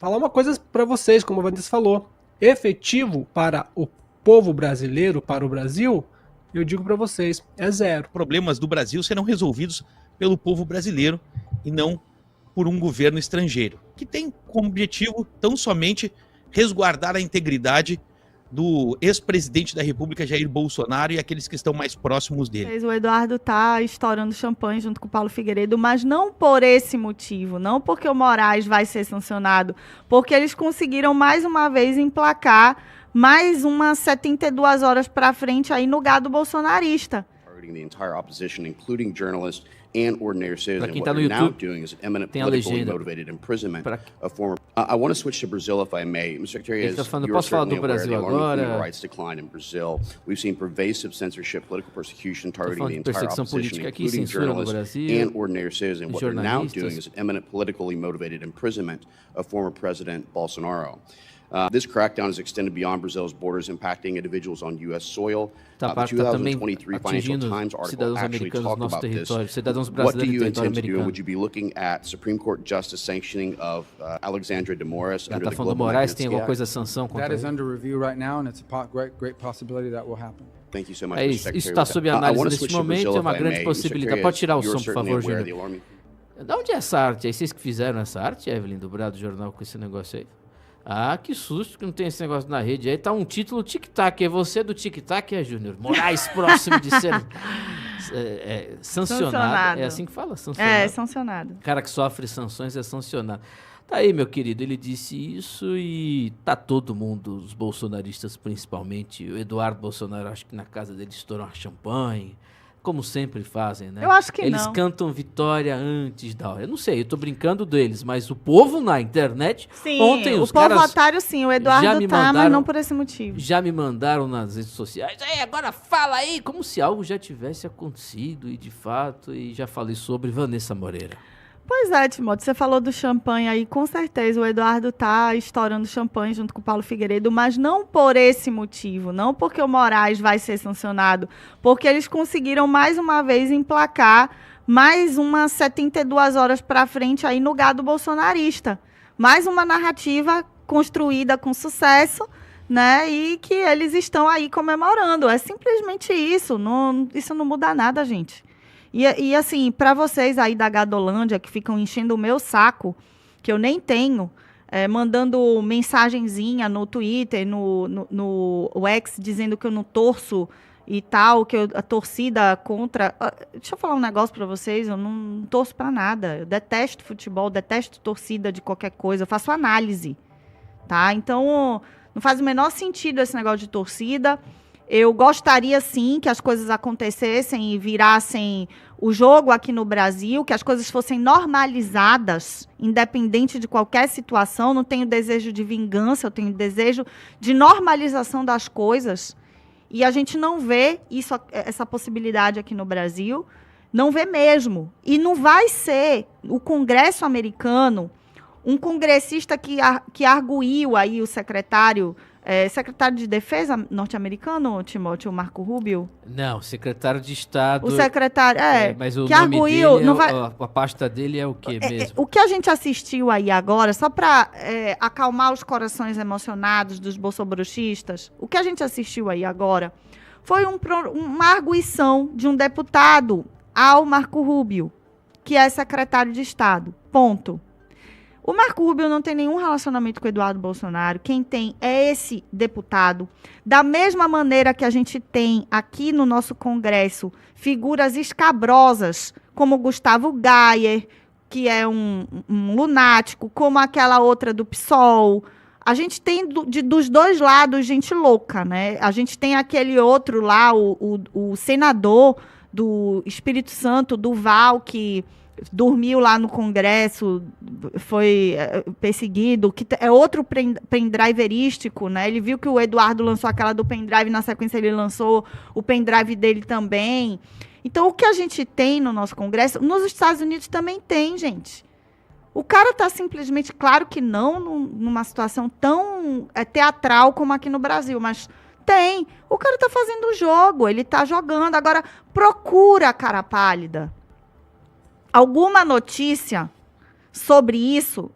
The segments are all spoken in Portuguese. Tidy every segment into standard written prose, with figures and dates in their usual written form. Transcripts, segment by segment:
falar uma coisa para vocês, como o Vanessa falou. Efetivo para o povo brasileiro, para o Brasil, eu digo para vocês, é zero. Problemas do Brasil serão resolvidos pelo povo brasileiro e não por um governo estrangeiro, que tem como objetivo tão somente resguardar a integridade do ex-presidente da República, Jair Bolsonaro, e aqueles que estão mais próximos dele. O Eduardo tá estourando champanhe junto com o Paulo Figueiredo, mas não por esse motivo, não porque o Moraes vai ser sancionado, porque eles conseguiram mais uma vez emplacar mais umas 72 horas para frente aí no gado bolsonarista. Para quem está no YouTube, tem a legenda. I want to switch to Brazil, if I may. Mr. Secretary, as you're certainly aware, the alarming human rights decline in Brazil. We've seen pervasive censorship, political persecution targeting the entire opposition, including journalists and ordinary citizens. What they're now doing is imminent politically motivated imprisonment of former President Bolsonaro. This crackdown is extended beyond Brazil's borders, impacting individuals on U.S. soil. The 2023 Financial Times article actually talked about this. What do you intend to do? And would you be looking at Supreme Court justice sanctioning of Alexandre de Moraes under the Global Magnitsky Act? That is under review right now, and it's a great possibility that will happen. Thank you so much, Isso está sob análise neste momento, é uma grande possibilidade. Pode tirar o som, por favor, Júnior. De onde é essa arte? É vocês que fizeram essa arte, Evelyn, do Brado Jornal, com esse negócio aí? Ah, que susto que não tem esse negócio na rede. Aí tá um título tic-tac. É você do tic-tac, Júnior? Moraes próximo de ser sancionado. É assim que fala? Sancionado. É, sancionado. O cara que sofre sanções é sancionado. Tá aí, meu querido. Ele disse isso e tá todo mundo, os bolsonaristas principalmente. O Eduardo Bolsonaro, acho que na casa dele estourou uma champanhe. Como sempre fazem, né? Eu acho que eles cantam vitória antes da hora. Eu não sei, eu tô brincando deles, mas o povo na internet... Sim, ontem os o povo caras otário sim, o Eduardo tá, mas não por esse motivo. Já me mandaram nas redes sociais, agora fala aí, como se algo já tivesse acontecido e de fato, e já falei sobre Vanessa Moreira. Pois é, Timóteo, você falou do champanhe aí, com certeza o Eduardo tá estourando champanhe junto com o Paulo Figueiredo, mas não por esse motivo, não porque o Moraes vai ser sancionado, porque eles conseguiram mais uma vez emplacar mais umas 72 horas para frente aí no gado bolsonarista. Mais uma narrativa construída com sucesso, né, e que eles estão aí comemorando. É simplesmente isso, isso não muda nada, gente. E assim, para vocês aí da Gadolândia, que ficam enchendo o meu saco, que eu nem tenho, mandando mensagenzinha no Twitter, no X, dizendo que eu não torço e tal, que a torcida contra... Deixa eu falar um negócio para vocês, eu não torço para nada. Eu detesto futebol, detesto torcida de qualquer coisa, eu faço análise, tá? Então, não faz o menor sentido esse negócio de torcida. Eu gostaria, sim, que as coisas acontecessem e virassem o jogo aqui no Brasil, que as coisas fossem normalizadas, independente de qualquer situação. Não tenho desejo de vingança, eu tenho desejo de normalização das coisas. E a gente não vê essa possibilidade aqui no Brasil, não vê mesmo. E não vai ser o Congresso americano, um congressista que arguiu aí o secretário de Defesa norte-americano, Timóteo Marco Rubio? Não, secretário de Estado... O secretário, mas o que nome arguiu, dele, não vai... a pasta dele é o quê mesmo? O que a gente assistiu aí agora, só para acalmar os corações emocionados dos bolsobrochistas, o que a gente assistiu aí agora foi uma arguição de um deputado ao Marco Rubio, que é secretário de Estado. Ponto. O Marco Rubio não tem nenhum relacionamento com o Eduardo Bolsonaro. Quem tem é esse deputado. Da mesma maneira que a gente tem aqui no nosso Congresso figuras escabrosas, como Gustavo Gayer, que é um lunático, como aquela outra do PSOL. A gente tem dos dois lados gente louca, né? A gente tem aquele outro lá, o senador do Espírito Santo, Duval, que dormiu lá no Congresso, foi perseguido, que é outro pendriverístico, né? Ele viu que o Eduardo lançou aquela do pendrive, na sequência ele lançou o pendrive dele também. Então, o que a gente tem no nosso Congresso, nos Estados Unidos também tem, gente. O cara está simplesmente, claro que não, numa situação tão teatral como aqui no Brasil, mas tem. O cara está fazendo o jogo, ele está jogando. Agora, procura, cara pálida, alguma notícia sobre isso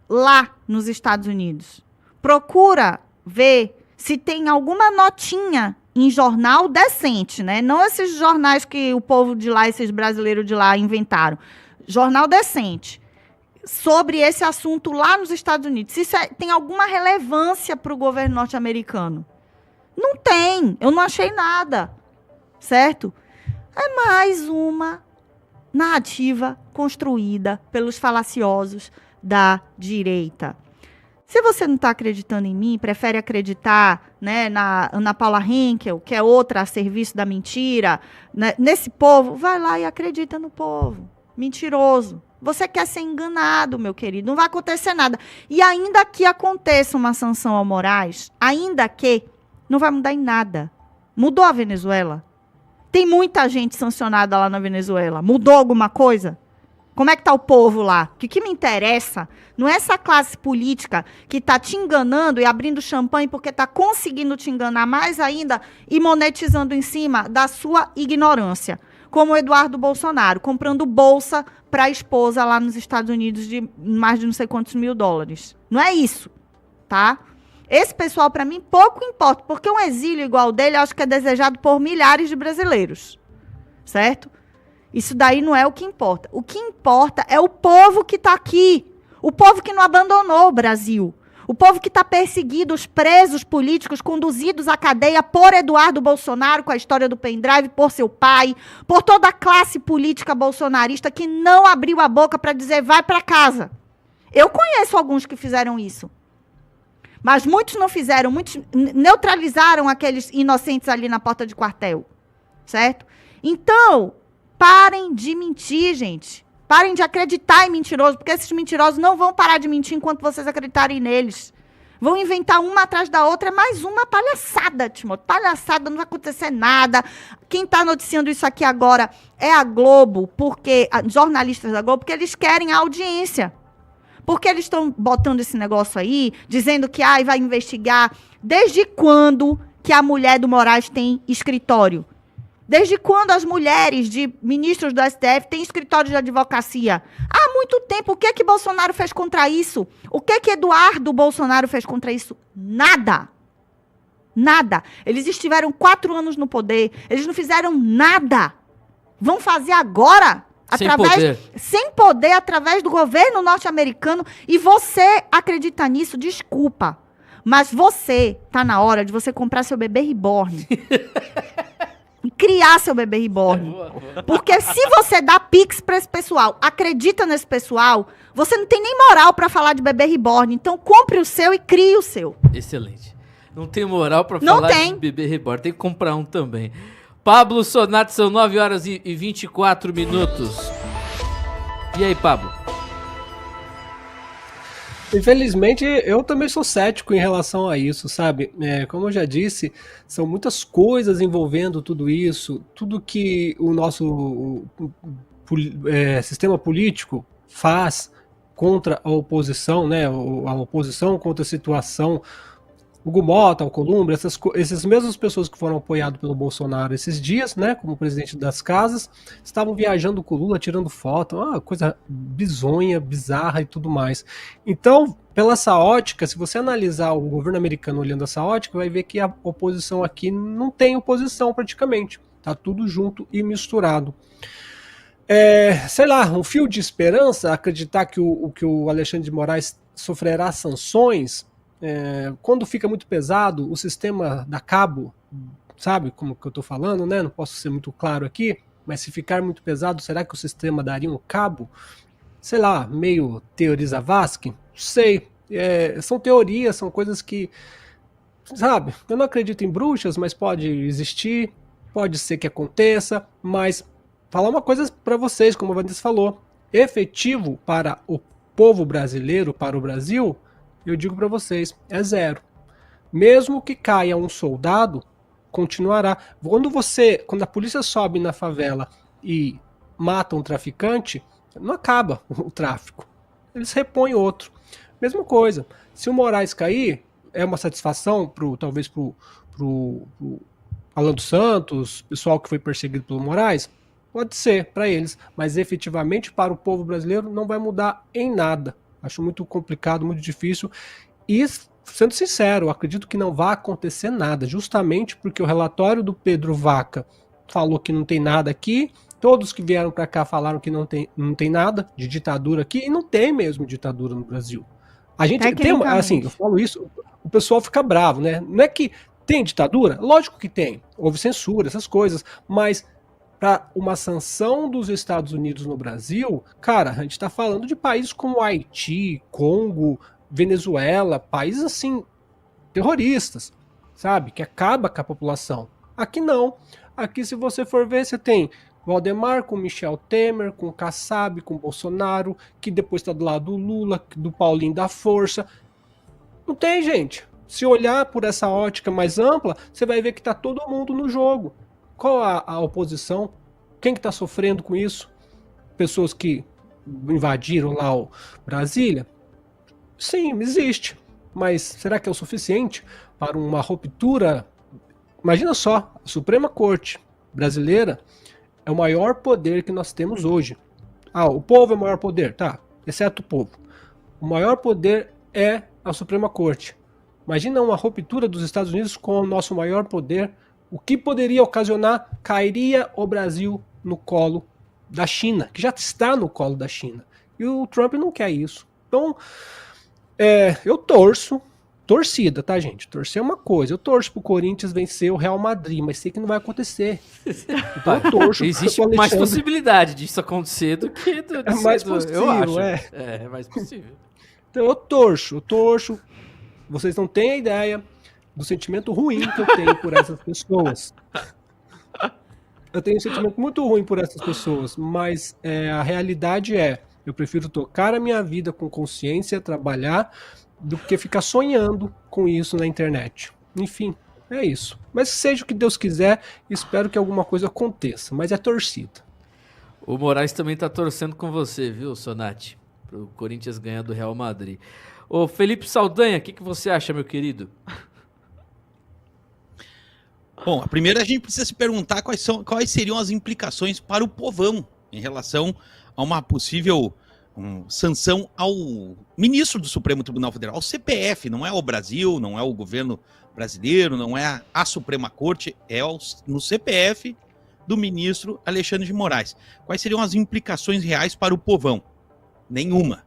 lá nos Estados Unidos. Procura ver se tem alguma notinha em jornal decente, né? Não esses jornais que o povo de lá, esses brasileiros de lá inventaram. Jornal decente. Sobre esse assunto lá nos Estados Unidos. Se isso tem alguma relevância para o governo norte-americano. Não tem. Eu não achei nada. Certo? É mais uma narrativa construída pelos falaciosos da direita. Se você não está acreditando em mim, prefere acreditar, né, na Ana Paula Henkel, que é outra a serviço da mentira, né, nesse povo, vai lá e acredita no povo. Mentiroso. Você quer ser enganado, meu querido. Não vai acontecer nada. E ainda que aconteça uma sanção ao Moraes, ainda que, não vai mudar em nada. Mudou a Venezuela? Tem muita gente sancionada lá na Venezuela. Mudou alguma coisa? Como é que está o povo lá? O que me interessa não é essa classe política que está te enganando e abrindo champanhe porque está conseguindo te enganar mais ainda e monetizando em cima da sua ignorância. Como o Eduardo Bolsonaro, comprando bolsa para a esposa lá nos Estados Unidos de mais de não sei quantos mil dólares. Não é isso, tá? Esse pessoal, para mim, pouco importa, porque um exílio igual dele, eu acho que é desejado por milhares de brasileiros, certo? Isso daí não é o que importa. O que importa é o povo que está aqui. O povo que não abandonou o Brasil. O povo que está perseguido, os presos políticos conduzidos à cadeia por Eduardo Bolsonaro, com a história do pendrive, por seu pai, por toda a classe política bolsonarista que não abriu a boca para dizer vai para casa. Eu conheço alguns que fizeram isso. Mas muitos não fizeram, muitos neutralizaram aqueles inocentes ali na porta de quartel. Certo? Então, parem de mentir, gente. Parem de acreditar em mentirosos, porque esses mentirosos não vão parar de mentir enquanto vocês acreditarem neles. Vão inventar uma atrás da outra, é mais uma palhaçada, Timóteo. Palhaçada, não vai acontecer nada. Quem está noticiando isso aqui agora é a Globo, porque jornalistas da Globo, porque eles querem a audiência. Porque eles estão botando esse negócio aí, dizendo que vai investigar. Desde quando que a mulher do Moraes tem escritório? Desde quando as mulheres de ministros do STF têm escritório de advocacia? Há muito tempo. O que é que Bolsonaro fez contra isso? O que é que Eduardo Bolsonaro fez contra isso? Nada. Nada. Eles estiveram 4 anos no poder. Eles não fizeram nada. Vão fazer agora? Sem poder, através do governo norte-americano. E você acredita nisso? Desculpa. Mas tá na hora de você comprar seu bebê reborn. Criar seu bebê reborn. Porque se você dá pix para esse pessoal, acredita nesse pessoal, você não tem nem moral para falar de bebê reborn. Então compre o seu e crie o seu. Excelente. Não tem moral para falar de bebê reborn, tem que comprar um também. Pablo Sonato, são 9 horas e 24 minutos. E aí, Pablo? Infelizmente, eu também sou cético em relação a isso, sabe? Como eu já disse, são muitas coisas envolvendo tudo isso, tudo que o nosso sistema político faz contra a oposição, né? A oposição contra a situação. O Gumota, o Alcolumbre, essas mesmas pessoas que foram apoiadas pelo Bolsonaro esses dias, né, como presidente das casas, estavam viajando com o Lula, tirando foto, uma coisa bizonha, bizarra e tudo mais. Então, pela essa ótica, se você analisar o governo americano olhando essa ótica, vai ver que a oposição aqui não tem oposição praticamente. Tá tudo junto e misturado. Sei lá, um fio de esperança, acreditar que o Alexandre de Moraes sofrerá sanções. Quando fica muito pesado, o sistema dá cabo, sabe como que eu estou falando, né? Não posso ser muito claro aqui, mas se ficar muito pesado, será que o sistema daria um cabo? Sei lá, meio teoria Zavascki? Não sei. São teorias, são coisas que, sabe, eu não acredito em bruxas, mas pode existir, pode ser que aconteça, mas falar uma coisa para vocês, como o Vanessa falou, efetivo para o povo brasileiro, para o Brasil, eu digo para vocês, é zero. Mesmo que caia um soldado, continuará. Quando a polícia sobe na favela e mata um traficante, não acaba o tráfico. Eles repõem outro. Mesma coisa. Se o Moraes cair, é uma satisfação talvez pro Alan dos Santos, pessoal que foi perseguido pelo Moraes? Pode ser para eles, mas efetivamente para o povo brasileiro não vai mudar em nada. Acho muito complicado, muito difícil. E, sendo sincero, eu acredito que não vai acontecer nada, justamente porque o relatório do Pedro Vaca falou que não tem nada aqui, todos que vieram para cá falaram que não tem nada de ditadura aqui, e não tem mesmo ditadura no Brasil. A gente tem, assim, eu falo isso, o pessoal fica bravo, né? Não é que tem ditadura? Lógico que tem. Houve censura, essas coisas, mas para uma sanção dos Estados Unidos no Brasil, cara, a gente está falando de países como Haiti, Congo, Venezuela, países assim, terroristas, sabe? Que acaba com a população. Aqui não. Aqui, se você for ver, você tem Valdemar com Michel Temer, com Kassab, com Bolsonaro, que depois está do lado do Lula, do Paulinho da Força. Não tem, gente. Se olhar por essa ótica mais ampla, você vai ver que está todo mundo no jogo. Qual a oposição? Quem que está sofrendo com isso? Pessoas que invadiram lá o Brasília? Sim, existe. Mas será que é o suficiente para uma ruptura? Imagina só, a Suprema Corte brasileira é o maior poder que nós temos hoje. Ah, o povo é o maior poder, tá, exceto o povo. O maior poder é a Suprema Corte. Imagina uma ruptura dos Estados Unidos com o nosso maior poder. O que poderia ocasionar? Cairia o Brasil no colo da China, que já está no colo da China. E o Trump não quer isso. Então, eu torcida, tá, gente? Torcer é uma coisa. Eu torço pro Corinthians vencer o Real Madrid, mas sei que não vai acontecer. Então eu torço. Existe mais possibilidade disso acontecer do que é mais possível, eu acho. É mais possível. Então eu torço. Vocês não têm a ideia do sentimento ruim que eu tenho por essas pessoas. Eu tenho um sentimento muito ruim por essas pessoas, mas a realidade eu prefiro tocar a minha vida com consciência, trabalhar, do que ficar sonhando com isso na internet. Enfim, é isso. Mas seja o que Deus quiser, espero que alguma coisa aconteça, mas é torcida. O Moraes também tá torcendo com você, viu, Sonati? Pro Corinthians ganhar do Real Madrid. Ô, Felipe Saldanha, o que você acha, meu querido? Bom, primeiro a gente precisa se perguntar quais seriam as implicações para o povão em relação a uma possível sanção ao ministro do Supremo Tribunal Federal, ao CPF, não é ao Brasil, não é o governo brasileiro, não é a Suprema Corte, é no CPF do ministro Alexandre de Moraes. Quais seriam as implicações reais para o povão? Nenhuma.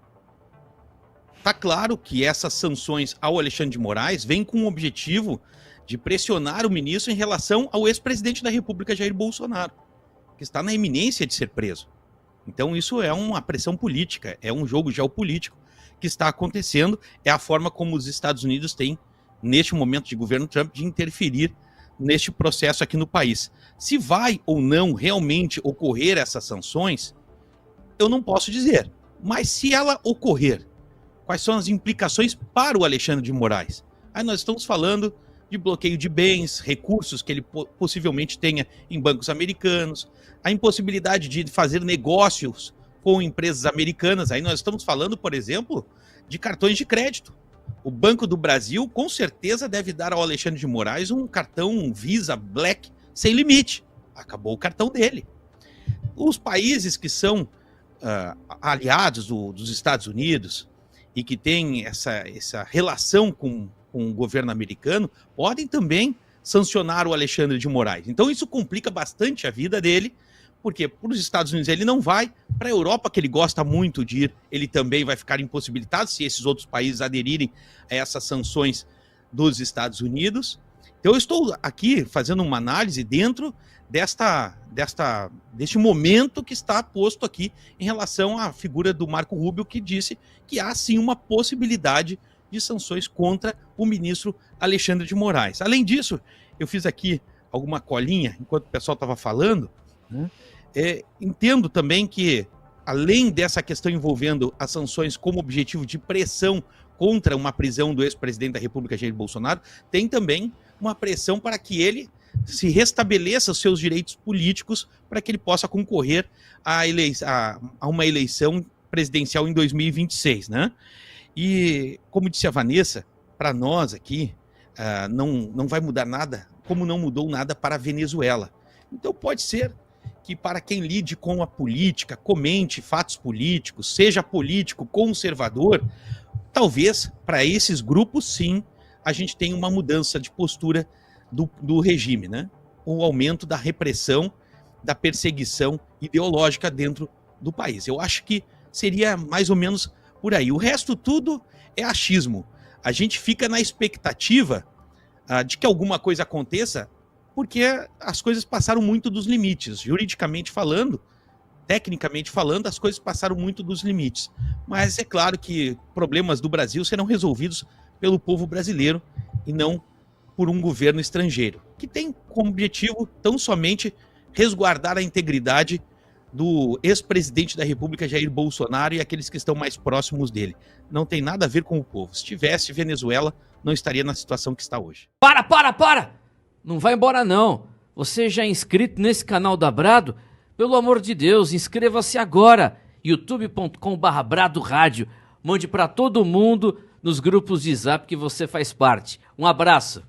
Está claro que essas sanções ao Alexandre de Moraes vêm com o objetivo de pressionar o ministro em relação ao ex-presidente da República, Jair Bolsonaro, que está na iminência de ser preso. Então isso é uma pressão política, é um jogo geopolítico que está acontecendo, é a forma como os Estados Unidos têm, neste momento de governo Trump, de interferir neste processo aqui no país. Se vai ou não realmente ocorrer essas sanções, eu não posso dizer. Mas se ela ocorrer, quais são as implicações para o Alexandre de Moraes? Aí nós estamos falando de bloqueio de bens, recursos que ele possivelmente tenha em bancos americanos, a impossibilidade de fazer negócios com empresas americanas. Aí nós estamos falando, por exemplo, de cartões de crédito. O Banco do Brasil com certeza deve dar ao Alexandre de Moraes um cartão Visa Black sem limite. Acabou o cartão dele. Os países que são aliados dos Estados Unidos e que têm essa relação com o governo americano podem também sancionar o Alexandre de Moraes. Então isso complica bastante a vida dele, porque para os Estados Unidos ele não vai, para a Europa, que ele gosta muito de ir, ele também vai ficar impossibilitado se esses outros países aderirem a essas sanções dos Estados Unidos. Então eu estou aqui fazendo uma análise dentro deste momento que está posto aqui em relação à figura do Marco Rubio, que disse que há sim uma possibilidade de sanções contra o ministro Alexandre de Moraes. Além disso, eu fiz aqui alguma colinha enquanto o pessoal estava falando, né? Entendo também que, além dessa questão envolvendo as sanções como objetivo de pressão contra uma prisão do ex-presidente da República, Jair Bolsonaro, tem também uma pressão para que ele se restabeleça os seus direitos políticos para que ele possa concorrer a uma eleição presidencial em 2026, né? E, como disse a Vanessa, para nós aqui, não vai mudar nada, como não mudou nada para a Venezuela. Então pode ser que para quem lide com a política, comente fatos políticos, seja político conservador, talvez para esses grupos, sim, a gente tenha uma mudança de postura do regime, né? O aumento da repressão, da perseguição ideológica dentro do país. Eu acho que seria mais ou menos por aí. O resto tudo é achismo. A gente fica na expectativa de que alguma coisa aconteça, porque as coisas passaram muito dos limites. Juridicamente falando, tecnicamente falando, as coisas passaram muito dos limites. Mas é claro que problemas do Brasil serão resolvidos pelo povo brasileiro e não por um governo estrangeiro, que tem como objetivo tão somente resguardar a integridade do ex-presidente da República, Jair Bolsonaro, e aqueles que estão mais próximos dele. Não tem nada a ver com o povo. Se tivesse, Venezuela não estaria na situação que está hoje. Para! Não vai embora não. Você já é inscrito nesse canal da Brado? Pelo amor de Deus, inscreva-se agora. youtube.com/Brado Rádio. Mande para todo mundo nos grupos de Zap que você faz parte. Um abraço.